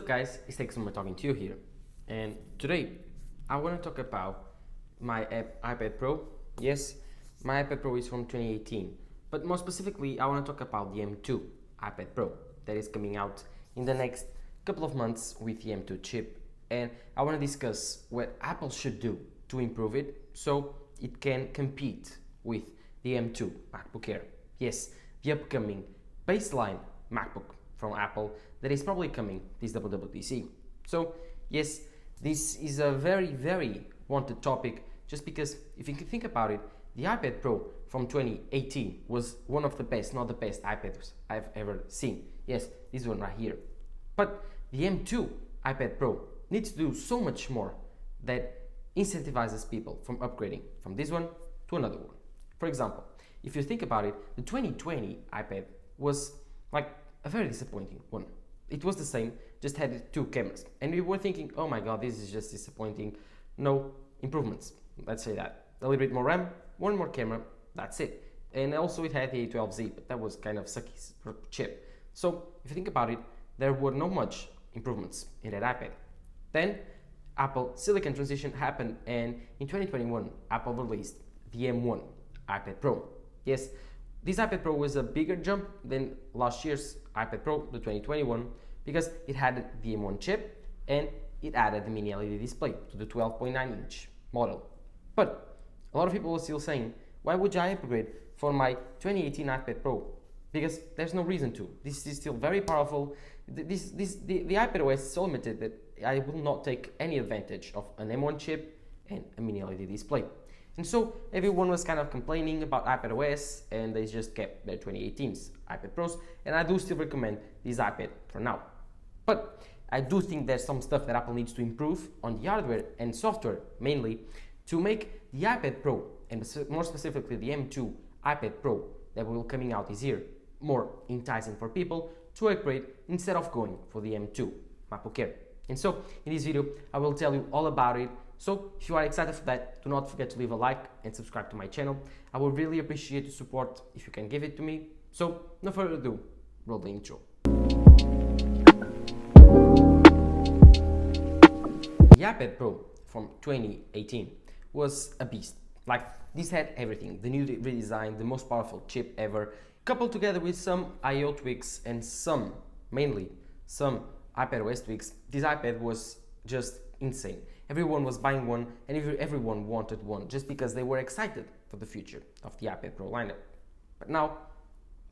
guys, it's Texan talking to you here, and today I want to talk about my iPad Pro. Yes, my iPad Pro is from 2018, but more specifically I want to talk about the M2 iPad Pro that is coming out in the next couple of months with the M2 chip, and I want to discuss what Apple should do to improve it so it can compete with the M2 MacBook Air. Yes, the upcoming baseline MacBook from Apple that is probably coming this WWDC. So yes, this is a very wanted topic, just because if you can think about it, the iPad Pro from 2018 was one of the best, not the best iPads I've ever seen. Yes, this one right here. But the M2 iPad Pro needs to do so much more that incentivizes people from upgrading from this one to another one. For example, if you think about it, the 2020 iPad was like a very disappointing one. It was the same, just had two cameras. And we were thinking, oh my god, this is just disappointing. No improvements, let's say that. A little bit more RAM, one more camera, that's it. And also it had the A12Z, but that was kind of sucky chip. So if you think about it, there were not much improvements in that iPad. Then Apple Silicon transition happened, and in 2021, Apple released the M1 iPad Pro. Yes, this iPad Pro was a bigger jump than last year's iPad Pro, the 2021, because it had the M1 chip and it added the mini LED display to the 12.9-inch model. But a lot of people are still saying, why would I upgrade for my 2018 iPad Pro? Because there's no reason to. This is still very powerful. The iPad OS is so limited that I will not take any advantage of an M1 chip and a mini LED display. And so everyone was kind of complaining about iPad OS, and they just kept their 2018's iPad Pros, and I do still recommend this iPad for now. But I do think there's some stuff that Apple needs to improve on the hardware and software, mainly, to make the iPad Pro, and more specifically the M2 iPad Pro that will be coming out this year, more enticing for people to upgrade instead of going for the M2 MacBook Air. And so in this video, I will tell you all about it. So if you are excited for that, do not forget to leave a like and subscribe to my channel. I would really appreciate your support if you can give it to me. So no further ado, roll the intro. The iPad Pro from 2018 was a beast. Like, this had everything: the new redesign, the most powerful chip ever, coupled together with some I/O tweaks and mainly some iPad OS tweaks. This iPad was just insane. Everyone was buying one, and everyone wanted one just because they were excited for the future of the iPad Pro lineup. But now,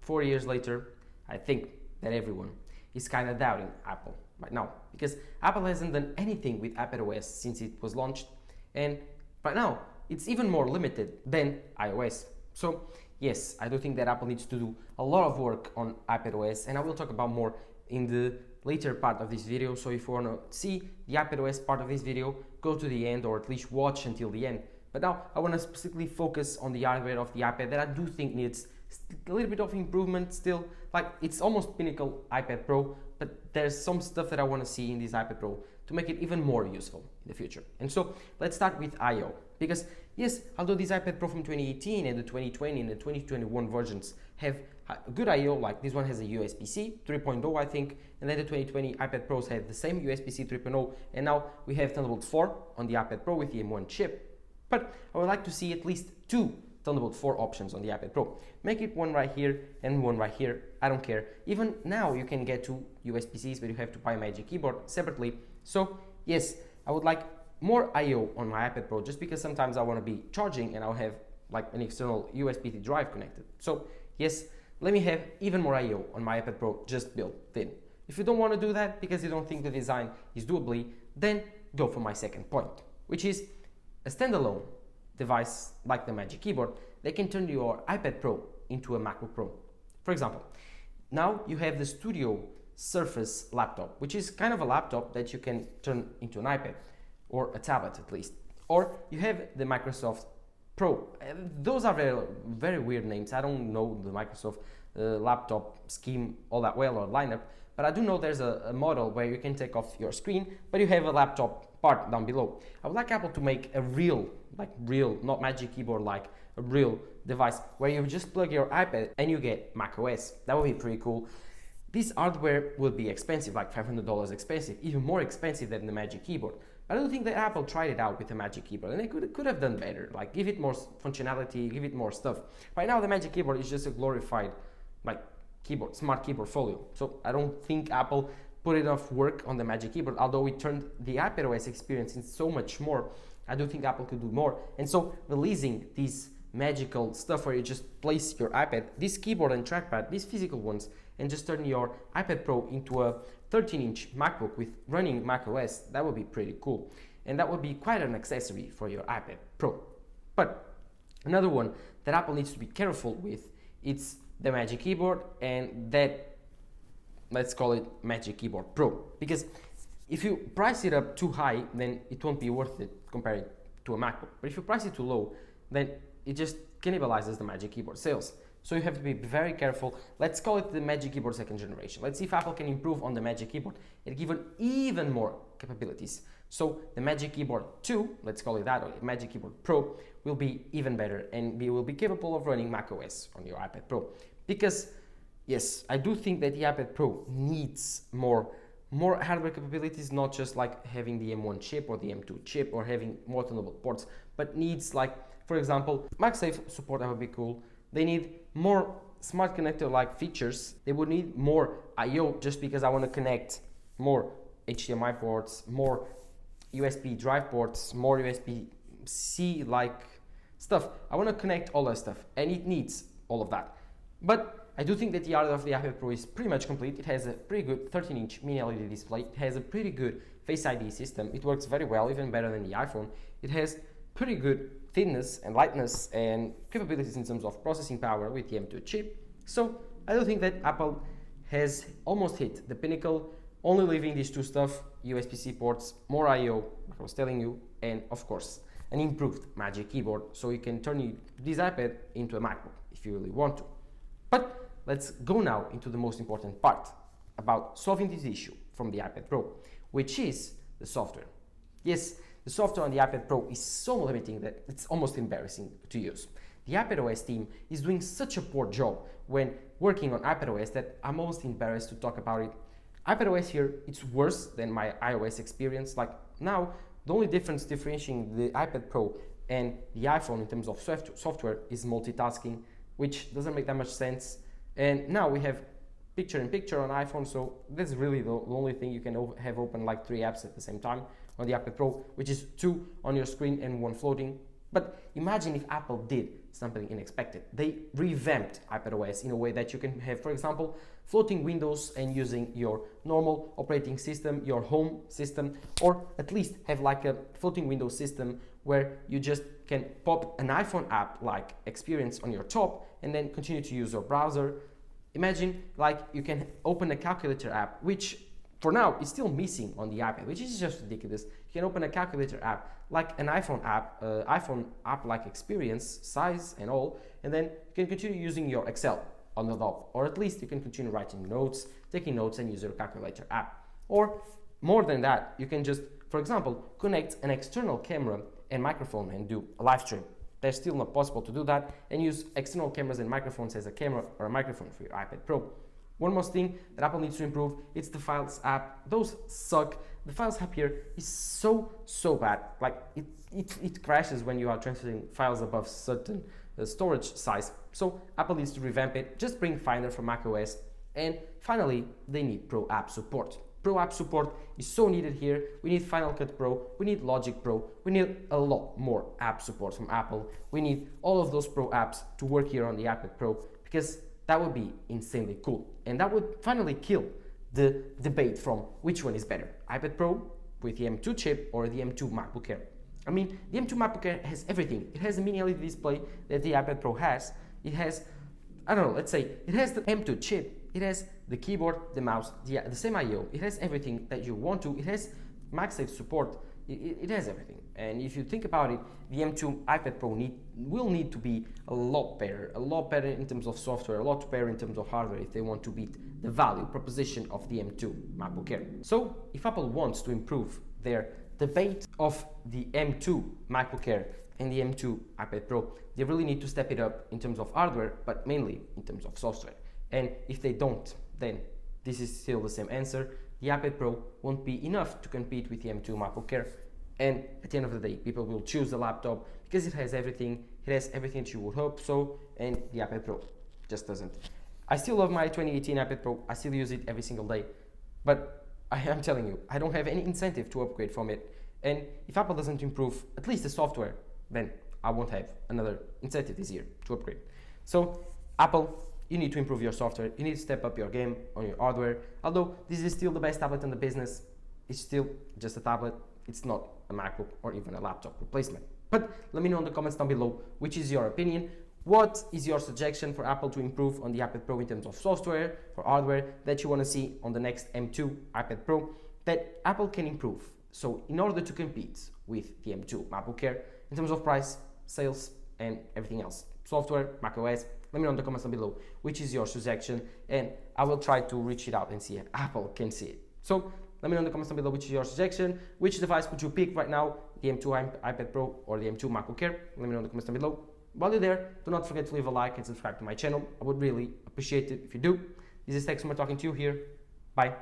4 years later, I think that everyone is kind of doubting Apple right now, because Apple hasn't done anything with iPad OS since it was launched, and right now it's even more limited than iOS. So yes, I do think that Apple needs to do a lot of work on iPad OS, and I will talk about more in the later part of this video. So if you want to see the iPad OS part of this video, go to the end, or at least watch until the end. But now I want to specifically focus on the hardware of the iPad that I do think needs a little bit of improvement still. Like, it's almost pinnacle iPad Pro, but there's some stuff that I want to see in this iPad Pro to make it even more useful in the future. And so let's start with I/O, because yes, although this iPad Pro from 2018 and the 2020 and the 2021 versions have good I/O, like this one has a USB-C 3.0, I think, and then the 2020 iPad Pros have the same USB-C 3.0, and now we have Thunderbolt 4 on the iPad Pro with the M1 chip. But I would like to see at least two Thunderbolt 4 options on the iPad Pro. Make it one right here and one right here, I don't care. Even now you can get two USB-Cs, but you have to buy a Magic Keyboard separately. So yes, I would like more I/O on my iPad Pro, just because sometimes I want to be charging and I'll have like an external USB drive connected. So yes, let me have even more I/O on my iPad Pro just built in. If you don't want to do that because you don't think the design is doable, then go for my second point, which is a standalone device like the Magic Keyboard that can turn your iPad Pro into a MacBook Pro. For example, now you have the Studio Surface laptop, which is kind of a laptop that you can turn into an iPad, or a tablet at least. Or you have the Microsoft Pro. Those are very weird names. I don't know the Microsoft laptop scheme all that well, or lineup, but I do know there's a model where you can take off your screen, but you have a laptop part down below. I would like Apple to make a real, not Magic Keyboard, like a real device where you just plug your iPad and you get macOS. That would be pretty cool. This hardware will be expensive, like $500 expensive, even more expensive than the Magic Keyboard. But I don't think that Apple tried it out with the Magic Keyboard, and they could have done better, like give it more functionality, give it more stuff. Right now the Magic Keyboard is just a glorified like keyboard, smart keyboard folio. So I don't think Apple put enough work on the Magic Keyboard, although it turned the iPadOS experience into so much more. I do think Apple could do more. And so releasing these magical stuff where you just place your iPad, this keyboard and trackpad, these physical ones, and just turn your iPad Pro into a 13-inch MacBook with running macOS, that would be pretty cool. And that would be quite an accessory for your iPad Pro. But another one that Apple needs to be careful with, it's the Magic Keyboard and that, let's call it Magic Keyboard Pro. Because if you price it up too high, then it won't be worth it compared to a MacBook. But if you price it too low, then it just cannibalizes the Magic Keyboard sales. So you have to be very careful. Let's call it the Magic Keyboard second generation. Let's see if Apple can improve on the Magic Keyboard and give it even more capabilities. So the Magic Keyboard 2, let's call it that, or Magic Keyboard Pro, will be even better and will be capable of running macOS on your iPad Pro. Because yes, I do think that the iPad Pro needs more hardware capabilities, not just like having the M1 chip or the M2 chip or having multiple ports, but needs like, for example, MagSafe support. That would be cool. They need more smart connector like features. They would need more I/O, just because I want to connect more HDMI ports, more USB drive ports, more USB-C like stuff. I want to connect all that stuff, and it needs all of that. But I do think that the hardware of the iPad Pro is pretty much complete. It has a pretty good 13-inch mini LED display. It has a pretty good Face ID system. It works very well, even better than the iPhone. It has pretty good thinness and lightness and capabilities in terms of processing power with the M2 chip. So I do think that Apple has almost hit the pinnacle, only leaving these two stuff, USB-C ports, more I/O, like I was telling you, and of course, an improved Magic Keyboard, so you can turn this iPad into a MacBook if you really want to. But let's go now into the most important part about solving this issue from the iPad Pro, which is the software. Yes, the software on the iPad Pro is so limiting that it's almost embarrassing to use. The iPadOS team is doing such a poor job when working on iPadOS that I'm almost embarrassed to talk about it. iPadOS here, it's worse than my iOS experience. Like now, the only difference differentiating the iPad Pro and the iPhone in terms of software is multitasking, which doesn't make that much sense. And now we have picture-in-picture on iPhone, so that's really the only thing you can have open, like 3 apps at the same time on the iPad Pro, which is 2 on your screen and 1 floating. But imagine if Apple did something unexpected. They revamped iPadOS in a way that you can have, for example, floating windows and using your normal operating system, your home system, or at least have like a floating window system where you just can pop an iPhone app like Experience on your top and then continue to use your browser. Imagine like you can open a calculator app, which for now is still missing on the iPad, which is just ridiculous. You can open a calculator app like an iPhone app like Experience, size and all, and then you can continue using your Excel on the top, or at least you can continue writing notes, taking notes, and use your calculator app. Or more than that, you can just, for example, connect an external camera and microphone and do a live stream. That's still not possible to do that, and use external cameras and microphones as a camera or a microphone for your iPad Pro. One more thing that Apple needs to improve, it's the Files app. Those suck. The Files app here is so bad. Like it crashes when you are transferring files above certain storage size. So Apple needs to revamp it. Just bring Finder for macOS. And finally, they need Pro App support. Pro App support is so needed here. We need Final Cut Pro, we need Logic Pro, we need a lot more app support from Apple. We need all of those Pro apps to work here on the iPad Pro, because that would be insanely cool. And that would finally kill the debate from which one is better, iPad Pro with the M2 chip or the M2 MacBook Air. I mean, the M2 MacBook Air has everything. It has a mini LED display that the iPad Pro has. It has, I don't know, let's say, it has the M2 chip. It has the keyboard, the mouse, the same I/O. It has everything that you want to. It has MagSafe support. It has everything. And if you think about it, the M2 iPad Pro will need to be a lot better in terms of software, a lot better in terms of hardware if they want to beat the value proposition of the M2 MacBook Air. So if Apple wants to improve their debate of the M2 MacBook Air and the M2 iPad Pro, they really need to step it up in terms of hardware, but mainly in terms of software. And if they don't, then this is still the same answer. The iPad Pro won't be enough to compete with the M2 MacBook Air. And at the end of the day, people will choose the laptop because it has everything that you would hope so, and the iPad Pro just doesn't. I still love my 2018 iPad Pro, I still use it every single day, but I am telling you, I don't have any incentive to upgrade from it. And if Apple doesn't improve at least the software, then I won't have another incentive this year to upgrade. So Apple, you need to improve your software, you need to step up your game on your hardware. Although this is still the best tablet in the business, it's still just a tablet, it's not a MacBook or even a laptop replacement. But let me know in the comments down below which is your opinion. What is your suggestion for Apple to improve on the iPad Pro in terms of software or hardware that you want to see on the next M2 iPad Pro that Apple can improve? So in order to compete with the M2 MacBook Air in terms of price, sales, and everything else, software, macOS, let me know in the comments down below which is your suggestion, and I will try to reach it out and see if Apple can see it. So let me know in the comments down below which is your suggestion. Which device would you pick right now, the M2 iPad Pro or the M2 MacBook Air? Let me know in the comments down below. While you're there, do not forget to leave a like and subscribe to my channel. I would really appreciate it if you do. This is Tex Summer talking to you here. Bye.